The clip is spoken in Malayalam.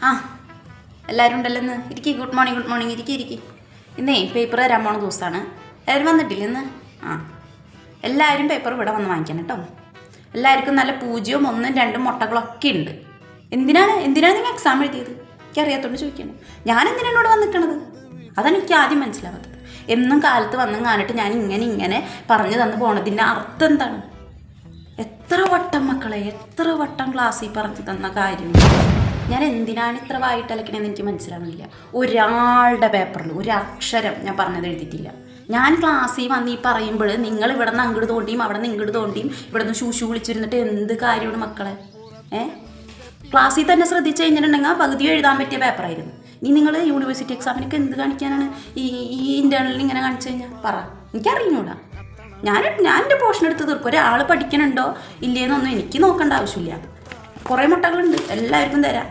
ആ എല്ലാവരും ഉണ്ടല്ലോ ഇന്ന് ഇരിക്കി. ഗുഡ് മോർണിംഗ് ഇരിക്കി. ഇന്നേ പേപ്പർ തരാൻ പോണ ദിവസമാണ്. എല്ലാവരും വന്നിട്ടില്ല ഇന്ന്? ആ എല്ലാവരും പേപ്പർ ഇവിടെ വന്ന് വാങ്ങിക്കണം കേട്ടോ. എല്ലാവർക്കും നല്ല പൂജ്യവും 1, 2 മുട്ടകളൊക്കെ ഉണ്ട്. എന്തിനാണ് നിങ്ങൾ എക്സാം എഴുതിയത്? എനിക്കറിയാത്തോണ്ട് ചോദിക്കണം. ഞാൻ എന്തിനാണ് ഇവിടെ വന്നിക്കണത്? അതാണ് എനിക്ക് ആദ്യം മനസ്സിലാവാത്തത്. എന്നും കാലത്ത് വന്നും കാണിട്ട് ഞാൻ ഇങ്ങനെ പറഞ്ഞു തന്നു പോണതിൻ്റെ അർത്ഥം എന്താണ്? എത്ര വട്ടം മക്കളെ, എത്ര വട്ടം ക്ലാസ്സിൽ പറഞ്ഞു തന്ന കാര്യം ഞാൻ എന്തിനാണ് ഇത്ര വായിട്ടലക്കണേന്ന് എനിക്ക് മനസ്സിലാവുന്നില്ല. ഒരാളുടെ പേപ്പറിൽ ഒരു അക്ഷരം ഞാൻ പറഞ്ഞത് എഴുതിയിട്ടില്ല. ഞാൻ ക്ലാസ്സിൽ വന്ന് ഈ പറയുമ്പോൾ നിങ്ങൾ ഇവിടെ നിന്ന് അങ്ങോട്ട് തോണ്ടിയും അവിടെ നിന്ന് ഇങ്ങോട്ട് തോണ്ടിയും ഇവിടെ നിന്ന് ഷൂഷു വിളിച്ചിരുന്നിട്ട് എന്ത് കാര്യമാണ് മക്കളെ? ക്ലാസ്സിൽ തന്നെ ശ്രദ്ധിച്ച് കഴിഞ്ഞിട്ടുണ്ടെങ്കിൽ പകുതി എഴുതാൻ പറ്റിയ പേപ്പറായിരുന്നു. ഇനി നിങ്ങൾ യൂണിവേഴ്സിറ്റി എക്സാമിനൊക്കെ എന്ത് കാണിക്കാനാണ് ഈ ഇൻ്റേണലിൽ ഇങ്ങനെ കാണിച്ചു കഴിഞ്ഞാൽ? പറ, എനിക്കറിഞ്ഞൂടാ. ഞാൻ എൻ്റെ പോർഷൻ എടുത്ത് തീർക്കും. ഒരാൾ പഠിക്കണുണ്ടോ ഇല്ലേന്നൊന്നും എനിക്ക് നോക്കേണ്ട ആവശ്യമില്ല. കുറേ മുട്ടകളുണ്ട്, എല്ലാവർക്കും തരാം.